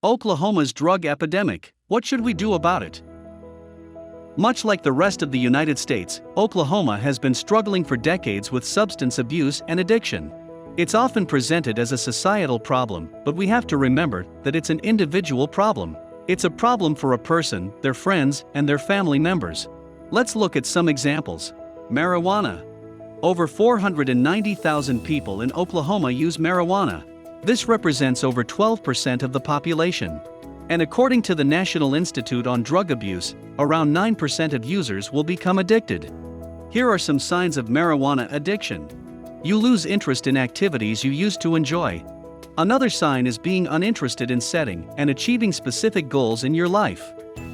Oklahoma's drug epidemic. What should we do about it? Much like the rest of the United States, Oklahoma has been struggling for decades with substance abuse and addiction. It's often presented as a societal problem, but we have to remember that it's an individual problem. It's a problem for a person, their friends, and their family members. Let's look at some examples. Marijuana. Over 490,000 people in Oklahoma use marijuana. This represents over 12% of the population. And according to the National Institute on Drug Abuse, around 9% of users will become addicted. Here are some signs of marijuana addiction. You lose interest in activities you used to enjoy. Another sign is being uninterested in setting and achieving specific goals in your life.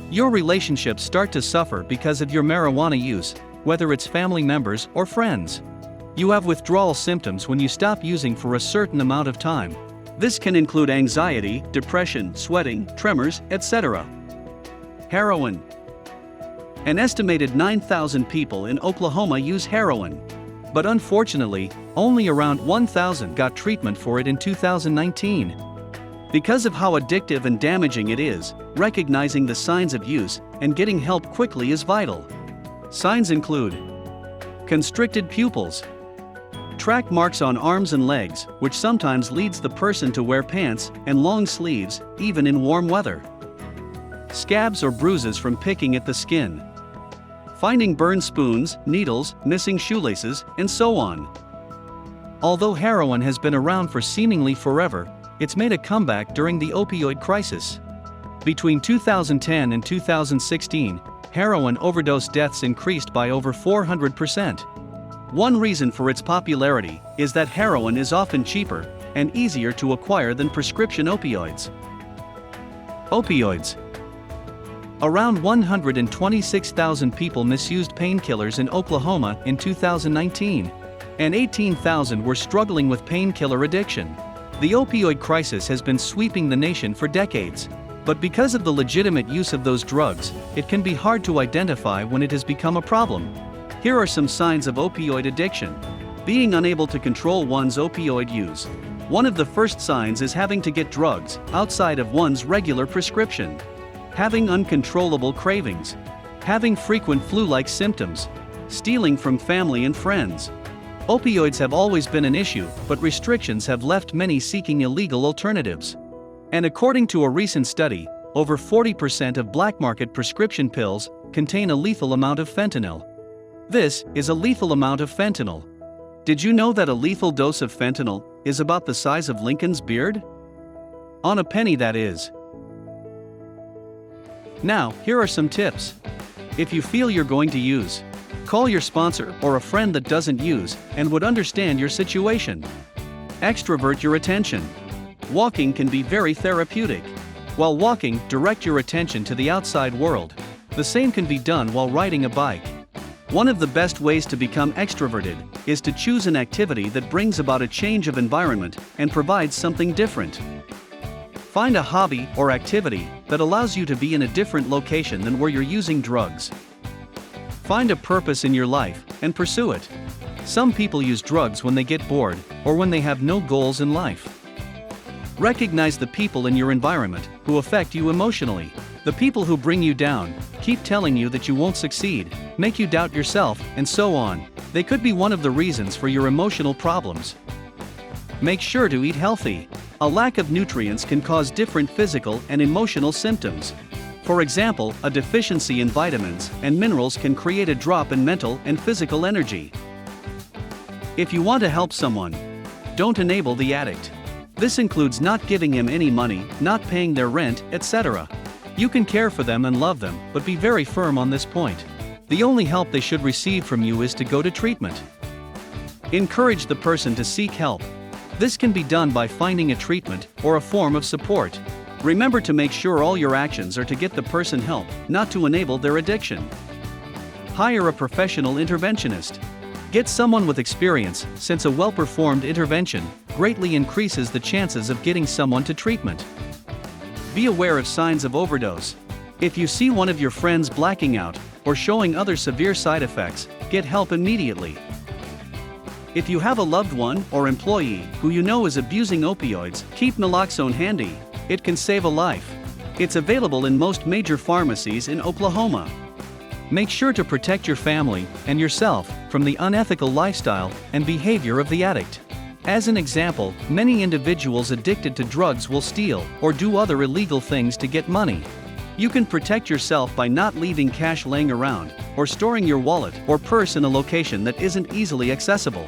Your relationships start to suffer because of your marijuana use, whether it's family members or friends. You have withdrawal symptoms when you stop using for a certain amount of time. This can include anxiety, depression, sweating, tremors, etc. Heroin. An estimated 9,000 people in Oklahoma use heroin. But unfortunately, only around 1,000 got treatment for it in 2019. Because of how addictive and damaging it is, recognizing the signs of use and getting help quickly is vital. Signs include constricted pupils, track marks on arms and legs, which sometimes leads the person to wear pants and long sleeves, even in warm weather, scabs or bruises from picking at the skin, finding burned spoons, needles, missing shoelaces, and so on. Although heroin has been around for seemingly forever, it's made a comeback during the opioid crisis. Between 2010 and 2016, heroin overdose deaths increased by over 400%. One reason for its popularity is that heroin is often cheaper and easier to acquire than prescription opioids. Opioids. Around 126,000 people misused painkillers in Oklahoma in 2019, and 18,000 were struggling with painkiller addiction. The opioid crisis has been sweeping the nation for decades, but because of the legitimate use of those drugs, it can be hard to identify when it has become a problem. Here are some signs of opioid addiction. Being unable to control one's opioid use. One of the first signs is having to get drugs outside of one's regular prescription. Having uncontrollable cravings. Having frequent flu-like symptoms. Stealing from family and friends. Opioids have always been an issue, but restrictions have left many seeking illegal alternatives. And according to a recent study, over 40% of black market prescription pills contain a lethal amount of fentanyl. This is a lethal amount of fentanyl. Did you know that a lethal dose of fentanyl is about the size of Lincoln's beard? On a penny, that is. Now, here are some tips. If you feel you're going to use, call your sponsor or a friend that doesn't use and would understand your situation. Extrovert your attention. Walking can be very therapeutic. While walking, direct your attention to the outside world. The same can be done while riding a bike. One of the best ways to become extroverted is to choose an activity that brings about a change of environment and provides something different. Find a hobby or activity that allows you to be in a different location than where you're using drugs. Find a purpose in your life and pursue it. Some people use drugs when they get bored or when they have no goals in life. Recognize the people in your environment who affect you emotionally. The people who bring you down, keep telling you that you won't succeed, make you doubt yourself, and so on. They could be one of the reasons for your emotional problems. Make sure to eat healthy. A lack of nutrients can cause different physical and emotional symptoms. For example, a deficiency in vitamins and minerals can create a drop in mental and physical energy. If you want to help someone, don't enable the addict. This includes not giving him any money, not paying their rent, etc. You can care for them and love them, but be very firm on this point. The only help they should receive from you is to go to treatment. Encourage the person to seek help. This can be done by finding a treatment or a form of support. Remember to make sure all your actions are to get the person help, not to enable their addiction. Hire a professional interventionist. Get someone with experience, since a well-performed intervention greatly increases the chances of getting someone to treatment. Be aware of signs of overdose. If you see one of your friends blacking out or showing other severe side effects, get help immediately. If you have a loved one or employee who you know is abusing opioids, keep naloxone handy. It can save a life. It's available in most major pharmacies in Oklahoma. Make sure to protect your family and yourself from the unethical lifestyle and behavior of the addict. As an example, many individuals addicted to drugs will steal or do other illegal things to get money. You can protect yourself by not leaving cash laying around or storing your wallet or purse in a location that isn't easily accessible.